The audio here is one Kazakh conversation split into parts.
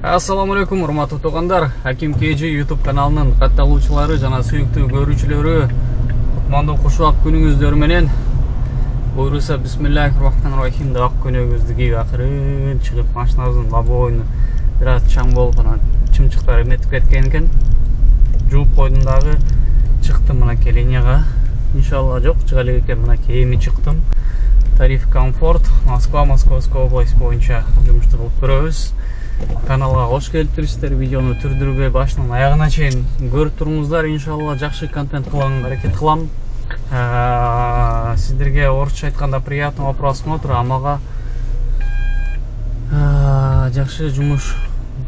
Assalamu alaikum, урматтуу туугандар. Аким KG YouTube каналынын катталуучулары жана сүйүктүү көрүүчүлөрү, кутмандуу кушак күнүңүздөр менен. Буйруса бисмиллахир-рахманир-рахим деп ак күнүңүздү кийип акырын чыгып машинабыздын лобовойуну бир аз чаң болуп анан чымчыктар эметип кеткен экен. Жууп койдум дагы, чыктым мынакей линияга. Иншалла жок, чыга элек экен, мынакей эми чыктым. Тариф комфорт, Москва, Московская область боюнча жумушту кылып көрөбүз. Каналга кош келиптирсиздер. Видеону түрдүрбөй башынан аягына чейин көрүп туруңуздар. Иншалла жакшы контент кылганга аракет кылам. Сиздерге орусча айтканда приятного просмотра, амага жакшы жумуш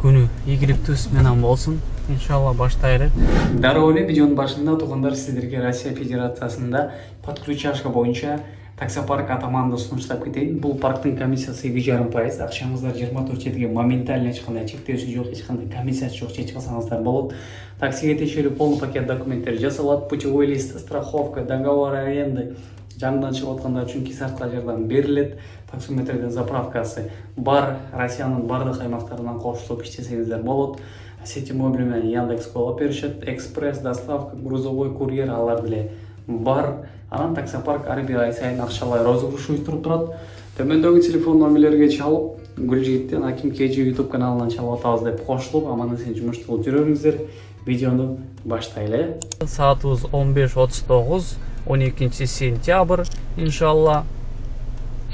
күнү, ийгиликтүү түс менен болсун. Иншалла баштайлы. Дароо эле видеонун башында туугандар сиздерге Россия Федерациясында подключашка боюнча таксопарк атаманды сунуштап кетейин. Бул парктын комиссиясы 2,5%. Акчаңыздар 24/7 моментально эч кандай чектөөсү жок, эч кандай комиссиясы жок, чечип алсаңыздар болот. Таксиге тиешелүү полный пакет документтер жасалат, путевой лист, страховка, договор аренды, жаңыдан чыгып аткандар үчүн кисарткы жардам берилет. Таксометрдин заправкасы бар, Россиянын бардык аймактарынан кошулуп иштесеңиздер болот. Сети мобиль менен Яндекс колоп беришет, экспресс доставка, грузовой курьер алар деле бар. Анан таксопарк ар бир ай сайын акчалай розыгрыш уюштуруп турат. Төмөндөгү телефон номерлерге чалып, Гүлжигиттен Аким KG YouTube каналынан чалып атабыз деп кошулуп, аман-эсен жумушту кылып жүрөңүздөр. Видеону баштайлы. Саатыбыз 15:39, 12 сентябрь, иншалла.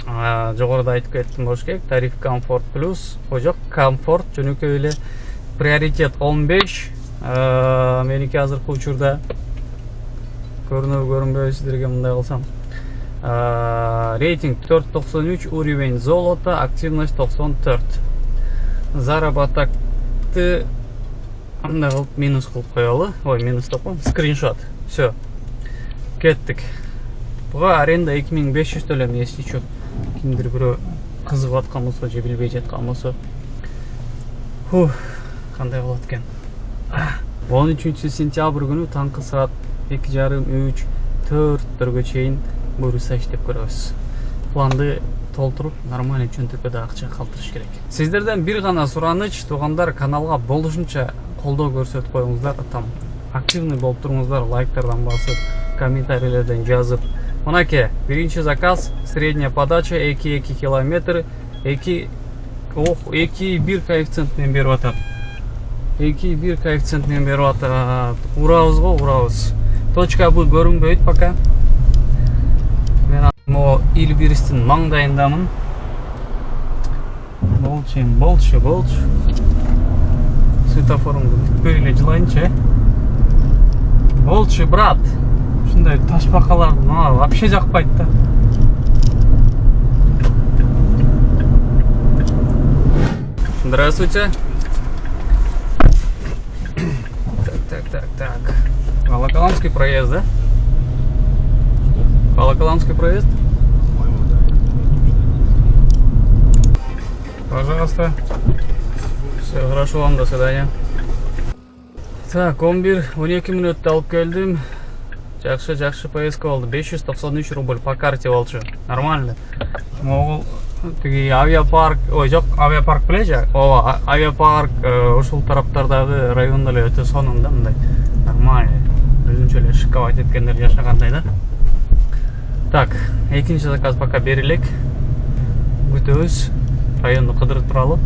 Жогоруда айтып кеттим болуш керек. Тариф комфорт плюс, жок, комфорт жөнөкөй эле. Приоритет 15. Меники азыркы учурда көрүнбөйбү сиздерге мындай кылсам. Рейтинг 4.93, уровень золота, активность 94. Заработокты андай кылып минус кылып коелу. Ой, минус деп коем, скриншот. Все. Кеттик. Буга аренда 2500 төлөм, если чё. Кимдир бирөө кызыгып аткан болсо, же билбей жаткан болсо. Кандай болот экен. 13 сентябрь күнү таңкы саат 2:30, 3-4 чейин буйруса иштеп көрөбүз. Планды толтуруп, нормальный чөнтөккө акча калтырыш керек. Сиздерден бир гана сураныч, туугандар, каналга болушунча колдоо көрсөтүп коюңуздар, там активный болуп туруңуздар, лайктардан басып, комментарийлерден жазып. Мынакей, биринчи заказ, средняя подача 2,2 километр, 2,1 коэффициент менен берип атат. 2,1 коэффициент менен берип атат. Урабыз го, урабыз. Точка Б көрүнбөйт пока. Мен могу Илбирстин маңдайындамын. Болчу. Светофорумду бүтпөй эле жылайынчы. Болчу, брат. Ушундай ташбакалар вообще жакпайт да. Здравствуйте. Так. Волоколамский проезд, да? Волоколамский проезд? Пожалуйста. Все хорошо вам, до свидания. Так, 11-12 мүнөттө алып келдим. Жакшы поездка болду. 593 рубль по карте болчу. Нормально. Могул тиги авиапарк, ой жок, авиапарк бележи? Ооба, авиапарк ушул тараптардагы райондо эле өтө сонун да, мындай. Нормально. Өзүнчө эле шиковать эткендер жашагандай да. Так, экинчи заказ пока берилек. Күтөбүз. Районду кыдырып туралы.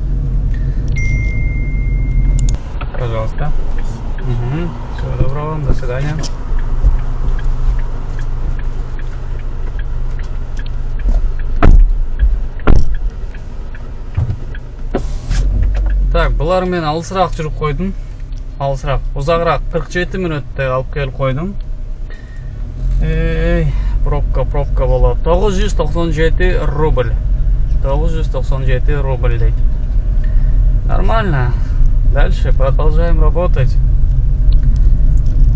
Пожалуйста. Всего доброго, до свидания. Так, булар мен алысыраак жүрүп койдум. Узагыраак 47 мүнөттө алып келип койдум. Пробка болот. 997 рубль. 997 рубль дейт. Нормально. Дальше продолжаем работать.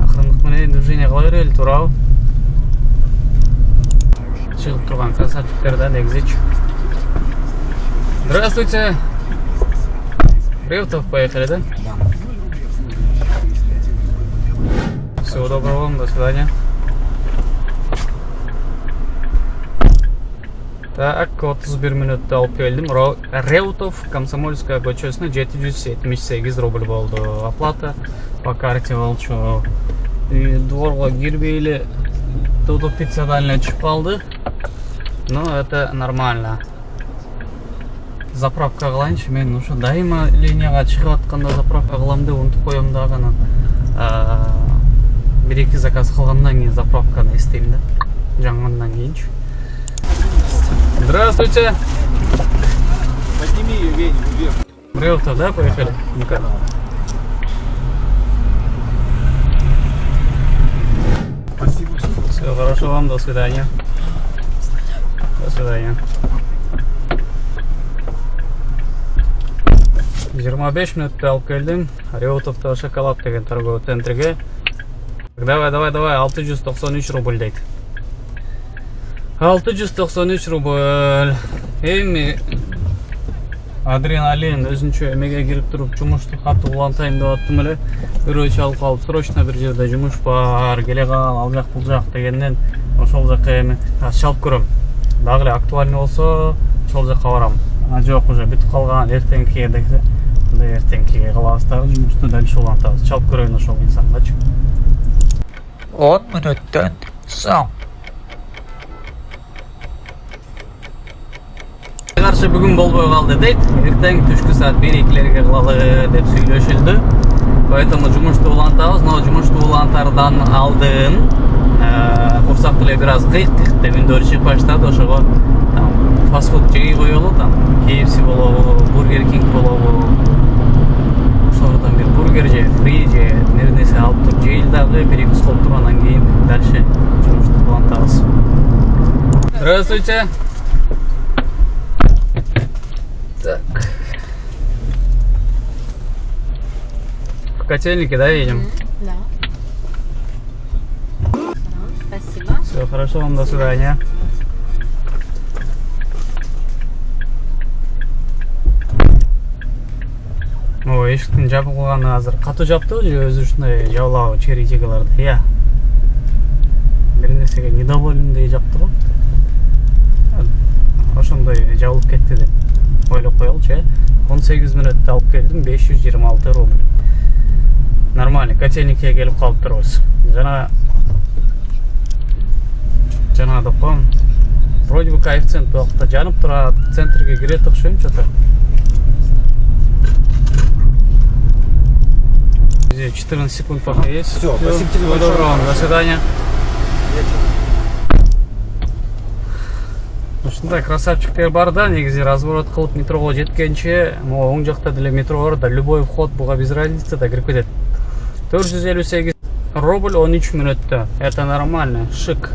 Акырындык менен движение кыла берели, туурабы? Чыгып турган красавчиктер негизичи. Здравствуйте. Реутов поехали, да? Всего доброго вам, до свидания. Так, 31 минутта алып келдім. Реутов Комсомольская көчөсүнө 778 рубль болду. Оплата по карте болчу. Дворго кирбейли Додо пиццадан эле түшүп калды. Но это нормально. Заправка кылайынчы, мен ушу дайыма линияга чыгып атканда заправка кылам деп унутуп коем дагы анан 1-2 заказ кылгандан кийин заправканы эстейм да. Жаңгандан кийинчи. Здравствуйте. Подними ее, Веня, вверх. Реутов, да, поехали? Ну-ка. Спасибо. Все хорошо вам, до свидания. До свидания. 25 минутта алып келдим. Реутовто шоколад деген торговый центрге. Давай, 693 рубль дейт. 693 рубль. Эми адреналин өзүнчө эмеге кирип туруп жумушту катуу улантайын деп аттым эле. Бирөө чалып калып, срочно бир жерде жумуш бар, келе кал, ал жак бул жак дегенден ошол жака эми чалып көрөм. Дагы эле актуальный болсо ошол жака барам. Жок, уже бүтүп калган, эртеңкиге десе, мындай эртеңкиге калабыз дагы жумушту дальше улантабыз. Чалып көрөйүн ошол инсангачы. 10 мүнөттөн соң. Каршы бүгүн болбой калды дейт. Эртең түшкү саат 1-2лерге кылалы деп сүйлөшүлдү. Поэтому жумушту улантабыз, но жумушту улантардан алдын курсак деле бир аз кыйк деп үндөрү чыгып баштады. Ошого фастфуд жей коелу, KFC болобу, Burger King болобу. Ошондон бир бургер же, фри же, нерсе алып туруп жейли дагы, перекус кылып тургандан кийин дальше жумушту улантабыз. Здравствуйте. Так. В котельнике, да, едем? Да. Спасибо. Все хорошо, вам до свидания. Ой, эшиктин жабылганы азыр катуу жаптыбы же өзү ушундай жабылабы черетигаларды? Я. Бир нерсеге недовольный жапты го. Ошондой жабылып кетти деп ойлоп коелучу. 18 мүнөттө алып келдим, 526 рубль. Нормально, котельникке келип калып турбуз. Жана деп коем. Вроде бы коэффициент убакта жанып турат, центрге кирет окшойм что-то. 14 секунд пока есть. Все, спасибо тебе большое. Доброго, до свидания. Ушундай красавчиктер бар да, негизи разворот кылып метрого жеткенче, могу оң жакта деле метро бар да, любой вход буга без разницы да кирип кетет. 458 рубль 13 мүнөттө. Это нормально, шик.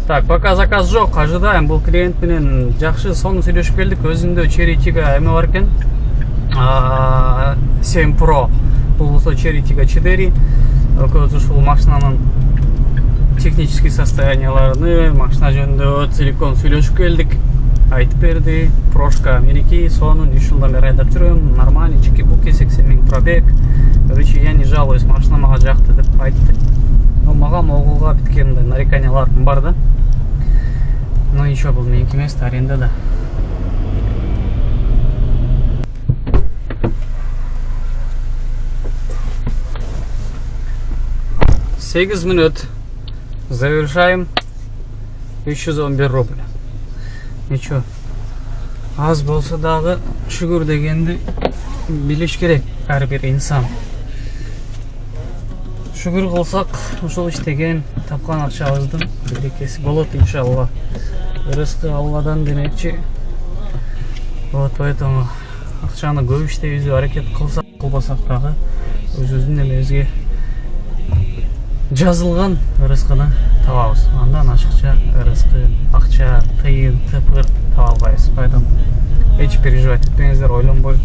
Так, пока заказ жок, ожидаем. Бул клиент менен жакшы сонун сүйлөшүп келдик. Өзүндө Черетига эме бар экен. 7 Pro. Бул болсо Черетига 4. Көз ушул машинанын технический состоянияларını, машина жөнүндө целиком сүйлөшүп келдик. Айтып берди. Прошка меники, сонун 3 жылдан бери айдап жүрөм. Нормальный, чики-буки, 80 000 пробег. Короче, я не жалуюсь, машина мага жакты деп айтты. Но мага могуга биткенде нареканияларым бар да. Но ничего, бул меники эмес, арендада. Сегиз минут. Завершаем. 311 рубль. Ничего. Аз болсо дагы шүгүр дегенди билиш керек ар бир инсан. Шүгүр кылсак, ушул иштеген тапкан акчабыздын берекеси болот иншалла. Рызкы Алладан демекчи. Вот поэтому акчаны көп иштебизди аракет кылсак, кылбасак дагы өзүбүздүн эмебизге жазылган рызкыны табабыз. Андан ашыкча рызкы, акча, тыйын, тыпыр таба албайбыз. Поэтому эч переживать этпеңиздер, ойлонбой.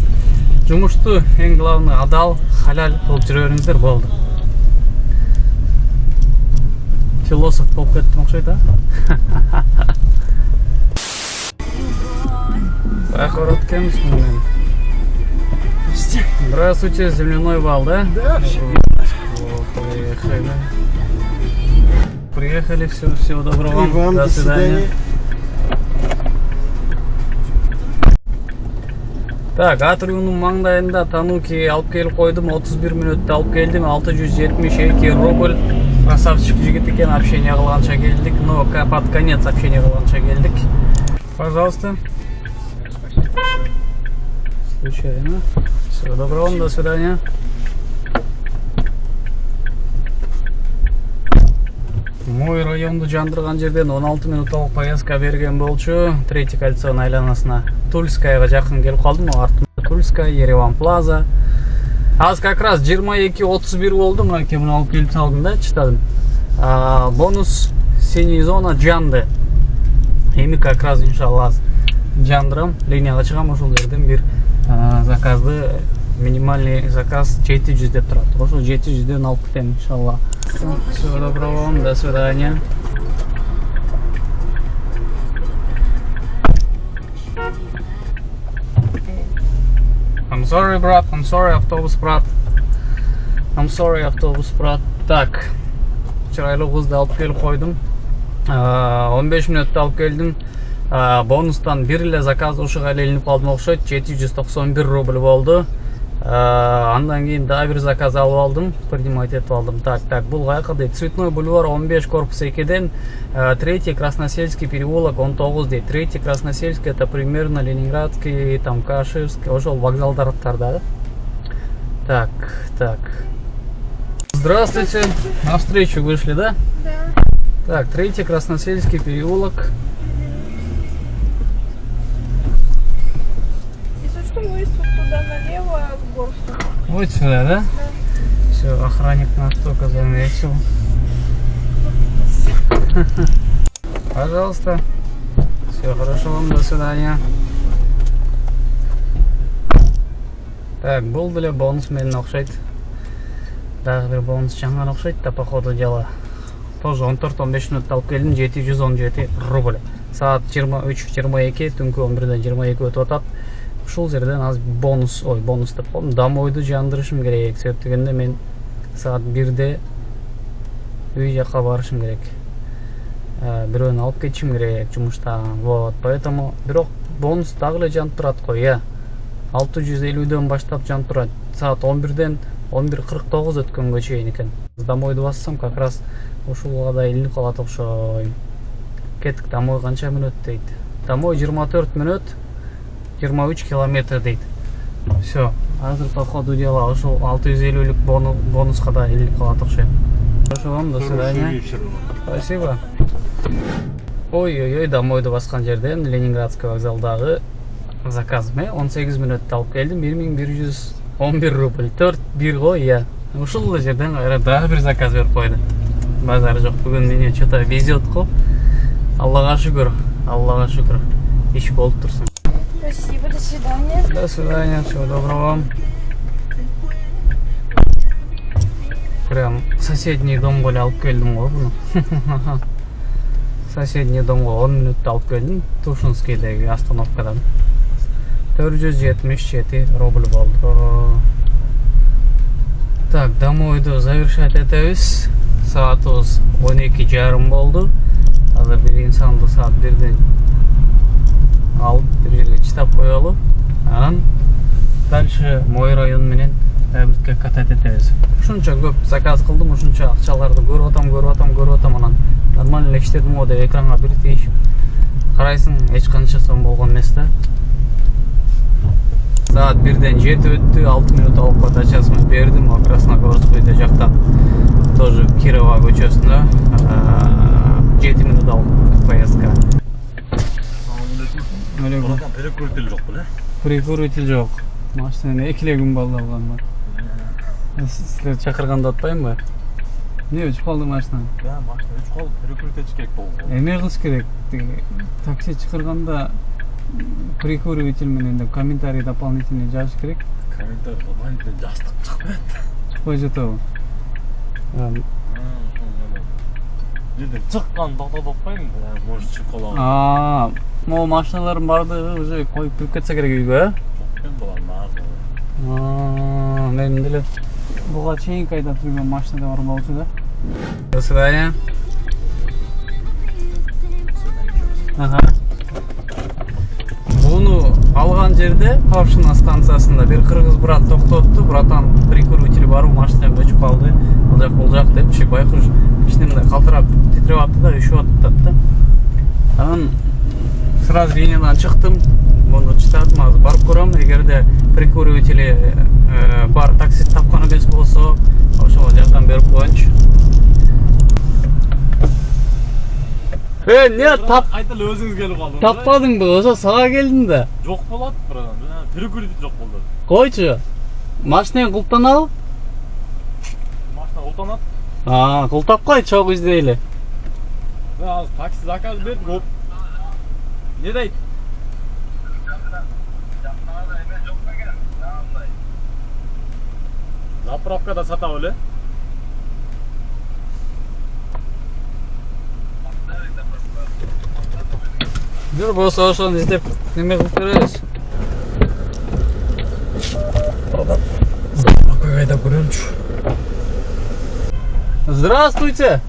Жумушту эң главный адал, халал кылып жүрө бериңиздер болду. Философ болуп кеттим окшойт, а? Короткемиз менен. Здравствуйте, земляной вал, да? Да, Приехали. Приехали, всего доброго И вам до до свидания. свидания. Так, Атриумдун маңдайында Тануки алып келип койдум. 31 мүнөттө алып келдим. 672 рубль. Красавчик жигит экен, общение кылганча келдик. Но под конец общение кылганча келдик. Пожалуйста. Случайно. Всего доброго, до свидания. Мой районду жандырган жерден 16 минуттук поездка берген болчу. Третий кольцонун айланасына Тульскаяга жакын келип калдым. Артымда Тульская, Ереван Плаза. Аз как раз 22:31 болдум. Муну алып келип салдым да, чытадым. Бонус синий зона жанды. Эми как раз иншалла жандырам, линияга чыгам, ошол жерден бир заказды, минимальный заказ 700 деп турат. Ошол 700дөн алып кетем иншалла. Всего доброго вам, до свидания. I'm sorry, брат, I'm sorry, автобус, брат. I'm sorry, автобус, брат. Так, чырайлуу кызды алып келип койдум. 15 мүнөттө алып келдим. Бонустан бир эле заказ ушуга илинип калдым окшойт. 791 рубль болду. Андан кийин дагы бир заказ алып алдым, принимать этип алдым. Так, бул кайка дейт? Цветной бульвар 15 корпус 2ден 3-й Красносельский переулок 19 дейт. 3-й Красносельский это примерно Ленинградский, там Каширский, ошол вокзалдарда. Так. Здравствуйте. На встречу вышли, да? Да. Так, 3-й Красносельский переулок. Если что, выезд вот туда налево в горку. Вот сюда, да? Да. Все, охранник нас только заметил. Пожалуйста. Все, хорошо вам, до свидания. Так, был деле бонус менен окшойт. Дагы бир бонус чаңган окшойт да, по ходу дела. Тоже 14-15 мүнөттө алып келдим, 717 рубль. Саат 23:22, түнкү 11ден 22 өтүп атат. Ушул жерден аз бонус деп коем. Домойду жандырышым керек. Себеп дегенде мен саат 1де үй жакка барышым керек. Бирөөнү алып кетишим керек жумуштан. Вот, поэтому бирок бонус дагы эле жанып турат го, я. 650дөн баштап жанып турат. Саат 11ден 11:49 өткөнгө чейин экен. Домойду бассам, как раз ушулга да илинип калат окшойм. Кеттик, домой канча мүнөт дейт? Домой 24 мүнөт, 23 километр дейт. Все, азыр по ходу дела ошол 650лүк бонуска да илинип калат окшойм. Хорошо вам, до свидания. Спасибо. Ой, домойду баскан жерден Ленинградский вокзалдагы заказыме 18 мүнөттө алып келдим. 1111 рубль. 4-1 го, я. Ушул эле жерден кайра дагы бир заказ берип койду. Базар жок, бүгүн мене что-то везет го. Аллага шүгүр. Иш болуп турсун. Спасибо, до свидания. До свидания, всего доброго вам. Прям соседний домго эле алып келдим го буну. Соседний домго 10 мүнөттө алып келдим. Тушинскийдеги остановкадан. 477 рубль болду. Так, домойду завершать этебиз. Саатыбыз 12:30 болду. Азыр бир инсанды саат 1ден алып бир жерге чытап коелу. Анан дальше мой район менен бирге катать этебиз. Ушунча көп заказ кылдым, ушунча акчаларды көрүп атам, анан нормально эле иштедим го деп экранга бир тийишип карайсың, эч канча сом болгон эмес да. Saat 1'den 7 öttü, 6 minut alıp dachasını berdim. O Красногорскойда жакта тоже Кирова көчөсүнө 7 minut alıp поездка. Buradan перекрутил жок беле? Прикуритель жок. Машинаны экилегим балды алган бар. Силер чакырганда атпайбы? Эмне өчүп калды машина? Да, машина өчүп калды, перекрутить керек болду. Эмне кылыш керек? Такси чакырганда прикуриватель менен деп комментарий дополнительный жазыш керек. Комментарий дополнительный жаздык чыкпайт. Чыкпай жатабы? Жерден чыккан токтоп атпайбы? Может чыгып калам. Могу машиналардын баардыгы уже коюп кирип кетсе керек үйгө, Жок бала, Мен деле буга чейин айдап жүргөн машинада бар болчу да. До свидания. Буну алган турган жерде Павшина станциясында бир кыргыз брат токтотту. Братан, прикуритель барбы, машинам өчүп калды. Бул жак депчи байкуш кичинемде калтырап титиреп атты да, үшүп атат да. Анан сразу линиядан чыктым. Муну чытадым, азыр барып көрөм. Эгерде прикурители бар такси тапкан эмес болсо, ошого жардам берип коеюнчу. Не Айтылы өзүңүз келип калдыңыз. таппадыңбы? Ошо сага келдим да. Жок болот, бирок перекуритель жок болду. Койчу. Машинаны култанабы? Машина ултанат. Култап кой, чогуу издейли. Азыр такси заказ бердим, көп. Не дейт? Заправкада сатабы эле? Жүр болсо ошону издеп неме кылып беребиз. Заправкага айдап көрөмчү. Здравствуйте.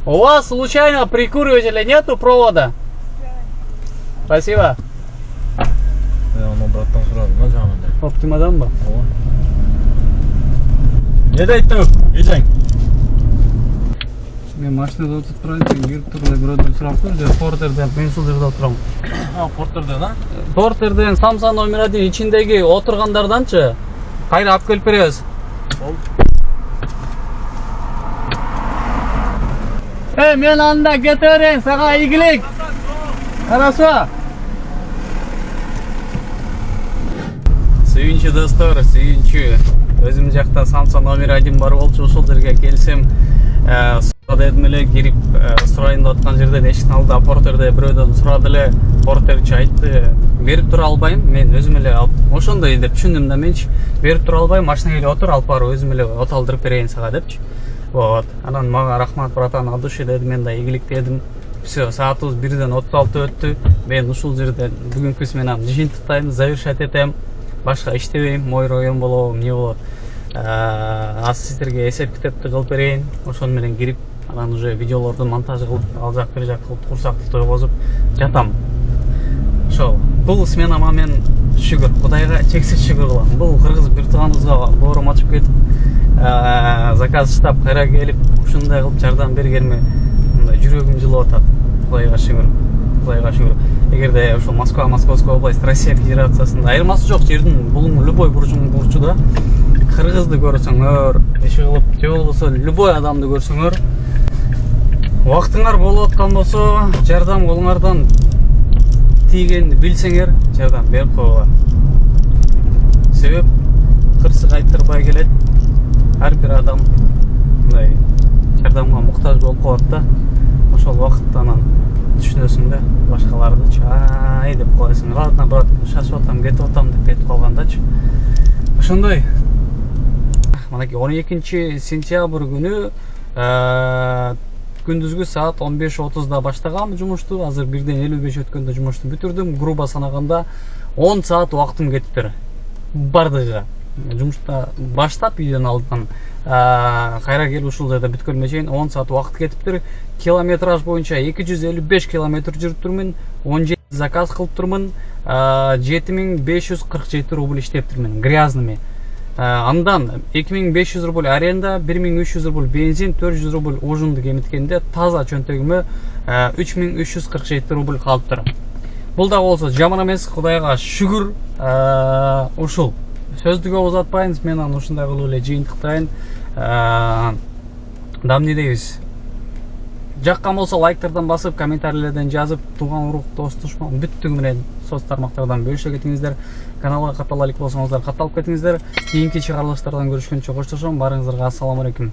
У вас случайно прикуривателя нету провода? Спасибо. Аны браттан сурадым да жагында. Оптимаданбы? Не дейт? Эжең. Мен машинада отуруп турайын, сен кирип тур эле бирөөдөн сурап тур. Же портерден, мен ушул жерде отурам. Портерден, Портерден Самса номер 1 ичиндеги отургандарданчы кайра алып келип беребиз. Мен анда кете берейин, сага ийгилик. Хорошо. Сүйүнчү достор, сүйүнчү. Өзүм жакта Самса номер 1 бар болчу, ошол жерге келсем, дедим эле, кирип сурайын деп аткан жерден эшиктин алдында портерде бирөөдөн сурады эле. Портерчи айтты, берип тура албайм, мен өзүм эле ошондой деп түшүндүм да менчи. Берип тура албайм, машинага эле отур, алып барып өзүм эле от алдырып берейин сага депчи. Вот. Анан мага рахмат братан, от души дедим, мен да ийгилик дедим. Все, саатыбыз 1-ден 36 өттү. Мен ушул жерде бүгүнкү сменам жыйынтыктайм, завершать этем. Башка иштебейм, мойра оюн болобу, эмне болот. Аз сиздерге эсеп китепти кылып берейин. Ошону менен кирип, анан уже видеолорду монтаж кылып, ал жак бир жак кылып, курсакты тойгозуп жатам. Ошол. Бул сменама мен шүгүр, Кудайга чексиз шүгүр кылам. Бул кыргыз бир тууганыбызга боорум ачып кетип, заказ штаб кайра келип, ушундай кылып жардам бергениме мындай жүрөгүм жылып атат. Кудайга шүгүр. Кудайга шүгүр. Эгерде ошол Москва, Московская область, Россия Федерациясында айырмасы жок жердин булуң любой бурчуда кыргызды көрсөңөр, иши кылып, же болбосо любой адамды көрсөңөр, убактыңар болуп аткан болсо, жардам колуңардан тийгенди билсеңер, жардам берип койгула. Себеп кырсык айттырбай келет. Ар бир адам мындай жардамга муктаж болуп калат да. Ошол убакытта анан түшүнөсүң да, башкаларды чай деп коесуң. Ладно, брат, шашып атам, кетип атам деп кетип калгандачы. Ошондой. Манаки 12 сентябрь күнү күндүзгү саат 15:30да баштагам жумушту. Азыр 1:55 өткөндө жумушту бүтүрдүм. Грубо санаганда 10 саат убактым кетиптир. Бардыгы. Жумушта баштап үйдөн алдынан кайра келип ушул жерде бүткөнгө чейин 10 саат убакыт кетиптир. Километраж боюнча 255 километр жүрүп турмун. 17 заказ кылып турмун. 7547 рубль иштептирмин грязными. Андан 2500 рубль аренда, 1300 рубль бензин, 400 рубль ужунду кемиткенде таза чөнтөгүмө 3347 рубль калыптыр. Бул да болсо жаман эмес, Кудайга шүгүр. Ушул сөздү көп узатпайын, мен аны ушундай кылып эле жыйынтыктайын. Дамни дейбиз. Жаккан болсо лайктардан басып, комментарийлерден жазып, тууган урук, дос, душман бүттүгү менен соц тармактардан бөлүшө кетиңиздер. Каналга каттала элек болсоңуздар, катталып кетиңиздер. Кийинки чыгарылыштардан көрүшкөнчө коштошом. Барыңыздарга ассаламу алейкум.